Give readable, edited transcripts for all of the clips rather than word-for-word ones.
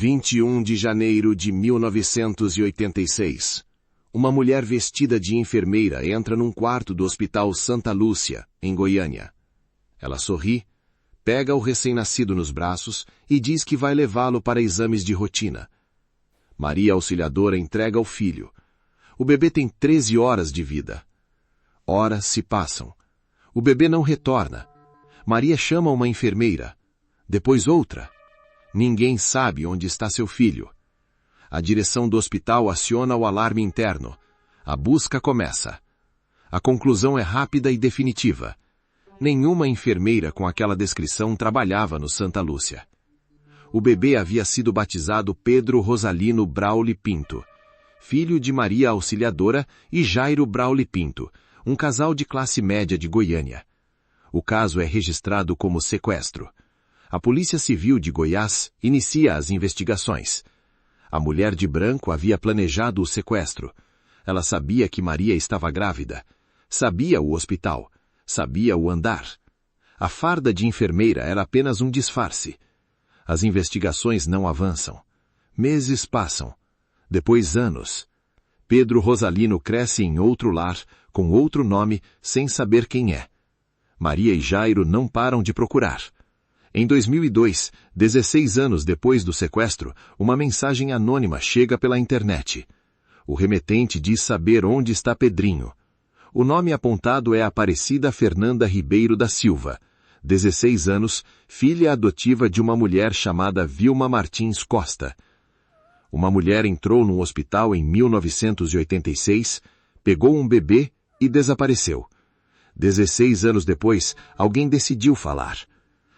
21 de janeiro de 1986. Uma mulher vestida de enfermeira entra num quarto do Hospital Santa Lúcia, em Goiânia. Ela sorri, pega o recém-nascido nos braços e diz que vai levá-lo para exames de rotina. Maria Auxiliadora entrega o filho. O bebê tem 13 horas de vida. Horas se passam. O bebê não retorna. Maria chama uma enfermeira. Depois outra. Ninguém sabe onde está seu filho. A direção do hospital aciona o alarme interno. A busca começa. A conclusão é rápida e definitiva. Nenhuma enfermeira com aquela descrição trabalhava no Santa Lúcia. O bebê havia sido batizado Pedro Rosalino Brauli Pinto, filho de Maria Auxiliadora e Jairo Brauli Pinto, um casal de classe média de Goiânia. O caso é registrado como sequestro. A Polícia Civil de Goiás inicia as investigações. A mulher de branco havia planejado o sequestro. Ela sabia que Maria estava grávida. Sabia o hospital. Sabia o andar. A farda de enfermeira era apenas um disfarce. As investigações não avançam. Meses passam. Depois anos. Pedro Rosalino cresce em outro lar, com outro nome, sem saber quem é. Maria e Jairo não param de procurar. Em 2002, 16 anos depois do sequestro, uma mensagem anônima chega pela internet. O remetente diz saber onde está Pedrinho. O nome apontado é Aparecida Fernanda Ribeiro da Silva, 16 anos, filha adotiva de uma mulher chamada Vilma Martins Costa. Uma mulher entrou num hospital em 1986, pegou um bebê e desapareceu. 16 anos depois, alguém decidiu falar.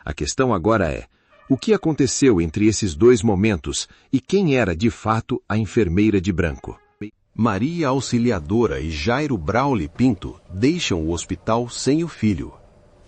A questão agora é, o que aconteceu entre esses dois momentos e quem era de fato a enfermeira de branco? Maria Auxiliadora e Jairo Brauli Pinto deixam o hospital sem o filho.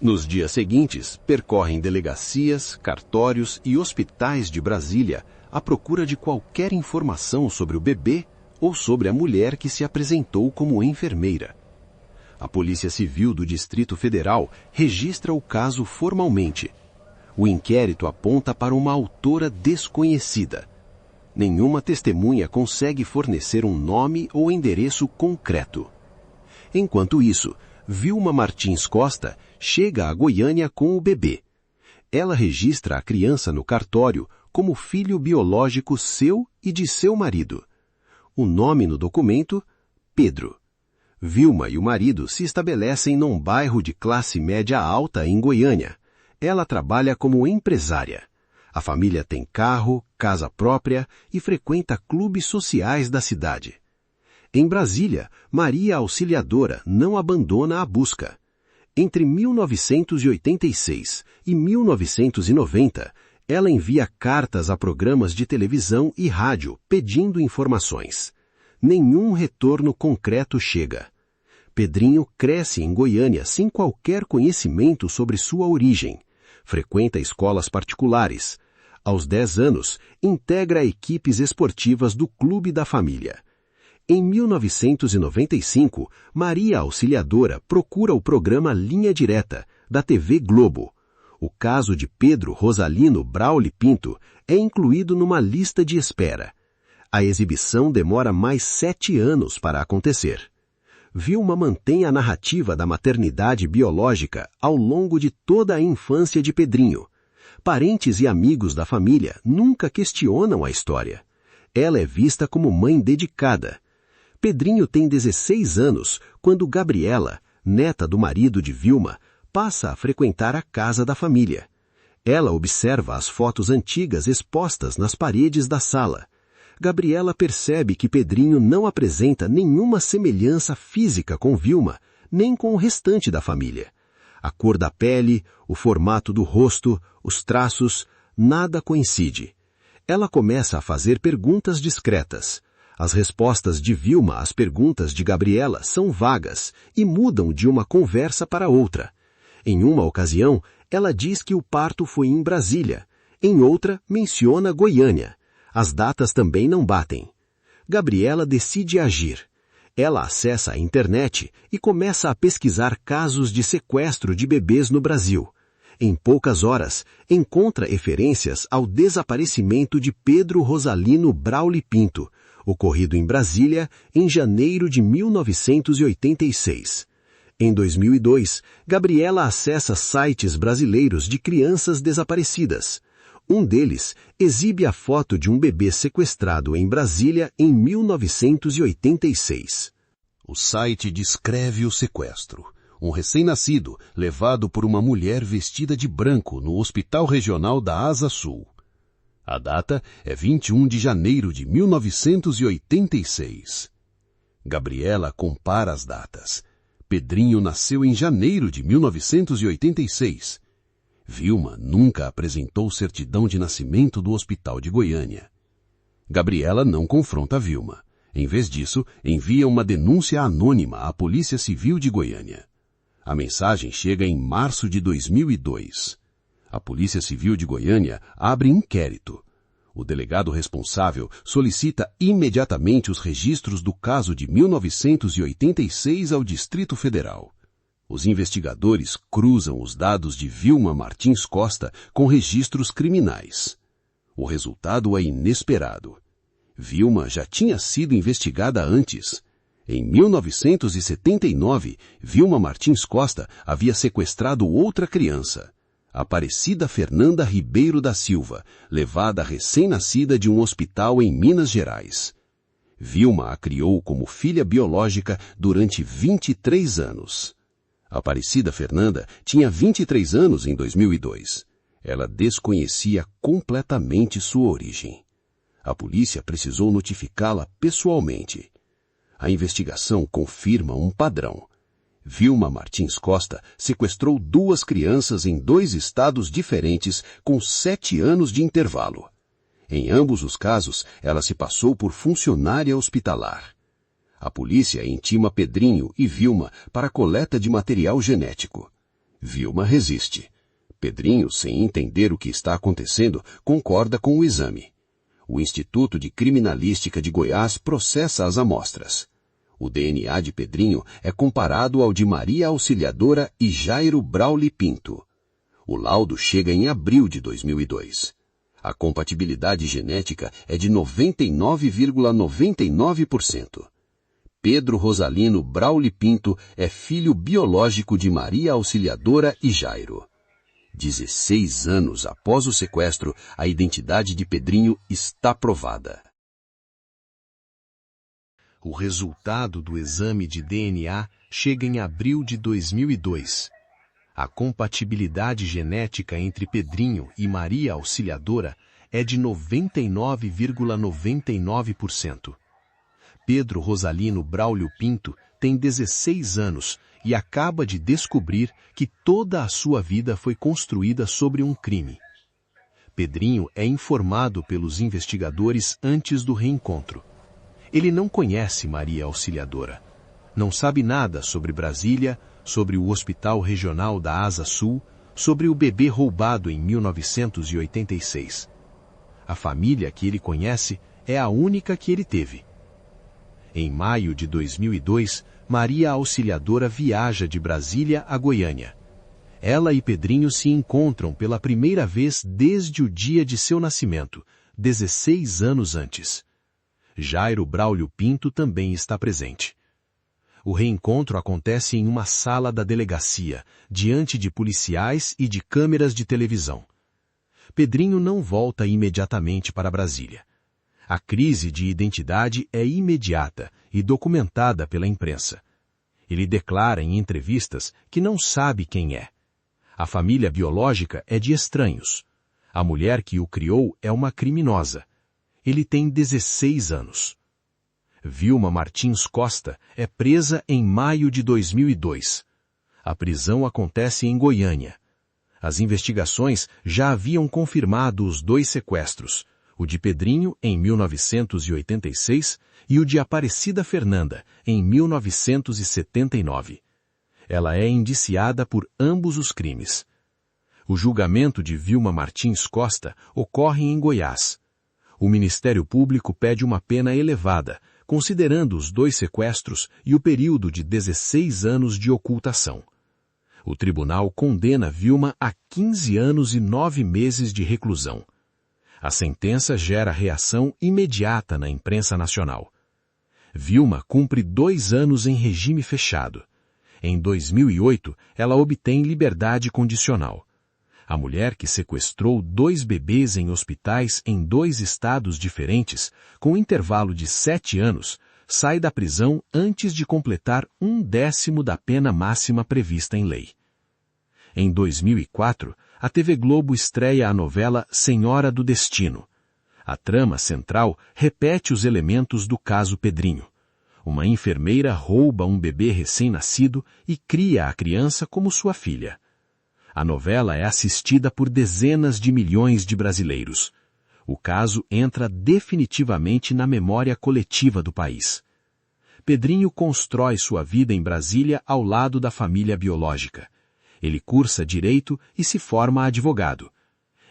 Nos dias seguintes, percorrem delegacias, cartórios e hospitais de Brasília à procura de qualquer informação sobre o bebê ou sobre a mulher que se apresentou como enfermeira. A Polícia Civil do Distrito Federal registra o caso formalmente. O inquérito aponta para uma autora desconhecida. Nenhuma testemunha consegue fornecer um nome ou endereço concreto. Enquanto isso, Vilma Martins Costa chega a Goiânia com o bebê. Ela registra a criança no cartório como filho biológico seu e de seu marido. O nome no documento, Pedro. Vilma e o marido se estabelecem num bairro de classe média alta em Goiânia. Ela trabalha como empresária. A família tem carro, casa própria e frequenta clubes sociais da cidade. Em Brasília, Maria Auxiliadora não abandona a busca. Entre 1986 e 1990, ela envia cartas a programas de televisão e rádio pedindo informações. Nenhum retorno concreto chega. Pedrinho cresce em Goiânia sem qualquer conhecimento sobre sua origem. Frequenta escolas particulares. Aos 10 anos, integra equipes esportivas do clube da família. Em 1995, Maria Auxiliadora procura o programa Linha Direta, da TV Globo. O caso de Pedro Rosalino Brauli Pinto é incluído numa lista de espera. A exibição demora mais 7 anos para acontecer. Vilma mantém a narrativa da maternidade biológica ao longo de toda a infância de Pedrinho. Parentes e amigos da família nunca questionam a história. Ela é vista como mãe dedicada. Pedrinho tem 16 anos quando Gabriela, neta do marido de Vilma, passa a frequentar a casa da família. Ela observa as fotos antigas expostas nas paredes da sala. Gabriela percebe que Pedrinho não apresenta nenhuma semelhança física com Vilma, nem com o restante da família. A cor da pele, o formato do rosto, os traços, nada coincide. Ela começa a fazer perguntas discretas. As respostas de Vilma às perguntas de Gabriela são vagas e mudam de uma conversa para outra. Em uma ocasião, ela diz que o parto foi em Brasília. Em outra, menciona Goiânia. As datas também não batem. Gabriela decide agir. Ela acessa a internet e começa a pesquisar casos de sequestro de bebês no Brasil. em poucas horas, encontra referências ao desaparecimento de Pedro Rosalino Brauli Pinto, ocorrido em Brasília em janeiro de 1986. Em 2002, Gabriela acessa sites brasileiros de crianças desaparecidas. Um deles exibe a foto de um bebê sequestrado em Brasília em 1986. O site descreve o sequestro. Um recém-nascido levado por uma mulher vestida de branco no Hospital Regional da Asa Sul. A data é 21 de janeiro de 1986. Gabriela compara as datas. Pedrinho nasceu em janeiro de 1986. Vilma nunca apresentou certidão de nascimento do Hospital de Goiânia. Gabriela não confronta Vilma. Em vez disso, envia uma denúncia anônima à Polícia Civil de Goiânia. A mensagem chega em março de 2002. A Polícia Civil de Goiânia abre inquérito. O delegado responsável solicita imediatamente os registros do caso de 1986 ao Distrito Federal. Os investigadores cruzam os dados de Vilma Martins Costa com registros criminais. O resultado é inesperado. Vilma já tinha sido investigada antes. Em 1979, Vilma Martins Costa havia sequestrado outra criança, Aparecida Fernanda Ribeiro da Silva, levada recém-nascida de um hospital em Minas Gerais. Vilma a criou como filha biológica durante 23 anos. Aparecida Fernanda tinha 23 anos em 2002. Ela desconhecia completamente sua origem. A polícia precisou notificá-la pessoalmente. A investigação confirma um padrão. Vilma Martins Costa sequestrou 2 crianças em 2 estados diferentes com 7 anos de intervalo. Em ambos os casos, ela se passou por funcionária hospitalar. A polícia intima Pedrinho e Vilma para a coleta de material genético. Vilma resiste. Pedrinho, sem entender o que está acontecendo, concorda com o exame. O Instituto de Criminalística de Goiás processa as amostras. O DNA de Pedrinho é comparado ao de Maria Auxiliadora e Jairo Brauli Pinto. O laudo chega em abril de 2002. A compatibilidade genética é de 99,99%. Pedro Rosalino Brauli Pinto é filho biológico de Maria Auxiliadora e Jairo. 16 anos após o sequestro, a identidade de Pedrinho está provada. O resultado do exame de DNA chega em abril de 2002. A compatibilidade genética entre Pedrinho e Maria Auxiliadora é de 99,99%. Pedro Rosalino Braulio Pinto tem 16 anos e acaba de descobrir que toda a sua vida foi construída sobre um crime. Pedrinho é informado pelos investigadores antes do reencontro. Ele não conhece Maria Auxiliadora. Não sabe nada sobre Brasília, sobre o Hospital Regional da Asa Sul, sobre o bebê roubado em 1986. A família que ele conhece é a única que ele teve. Em maio de 2002, Maria Auxiliadora viaja de Brasília a Goiânia. Ela e Pedrinho se encontram pela primeira vez desde o dia de seu nascimento, 16 anos antes. Jairo Braulio Pinto também está presente. O reencontro acontece em uma sala da delegacia, diante de policiais e de câmeras de televisão. Pedrinho não volta imediatamente para Brasília. A crise de identidade é imediata e documentada pela imprensa. Ele declara em entrevistas que não sabe quem é. A família biológica é de estranhos. A mulher que o criou é uma criminosa. Ele tem 16 anos. Vilma Martins Costa é presa em maio de 2002. A prisão acontece em Goiânia. As investigações já haviam confirmado os 2 sequestros, o de Pedrinho em 1986 e o de Aparecida Fernanda em 1979. Ela é indiciada por ambos os crimes. O julgamento de Vilma Martins Costa ocorre em Goiás. O Ministério Público pede uma pena elevada, considerando os 2 sequestros e o período de 16 anos de ocultação. O tribunal condena Vilma a 15 anos e 9 meses de reclusão. A sentença gera reação imediata na imprensa nacional. Vilma cumpre 2 anos em regime fechado. Em 2008, ela obtém liberdade condicional. A mulher que sequestrou 2 bebês em hospitais em 2 estados diferentes, com intervalo de 7 anos, sai da prisão antes de completar 1/10 da pena máxima prevista em lei. Em 2004, a TV Globo estreia a novela Senhora do Destino. A trama central repete os elementos do caso Pedrinho. Uma enfermeira rouba um bebê recém-nascido e cria a criança como sua filha. A novela é assistida por dezenas de milhões de brasileiros. O caso entra definitivamente na memória coletiva do país. Pedrinho constrói sua vida em Brasília ao lado da família biológica. Ele cursa direito e se forma advogado.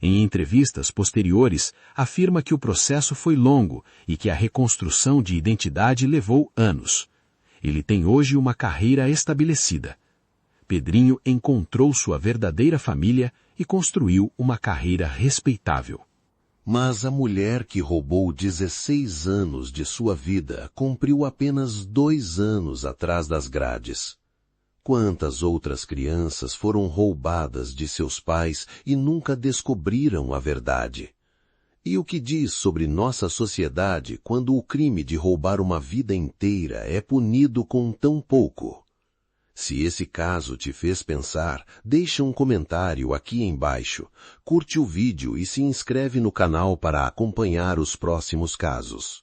Em entrevistas posteriores, afirma que o processo foi longo e que a reconstrução de identidade levou anos. Ele tem hoje uma carreira estabelecida. Pedrinho encontrou sua verdadeira família e construiu uma carreira respeitável. Mas a mulher que roubou 16 anos de sua vida cumpriu apenas 2 anos atrás das grades. Quantas outras crianças foram roubadas de seus pais e nunca descobriram a verdade? E o que diz sobre nossa sociedade quando o crime de roubar uma vida inteira é punido com tão pouco? Se esse caso te fez pensar, deixa um comentário aqui embaixo, curte o vídeo e se inscreve no canal para acompanhar os próximos casos.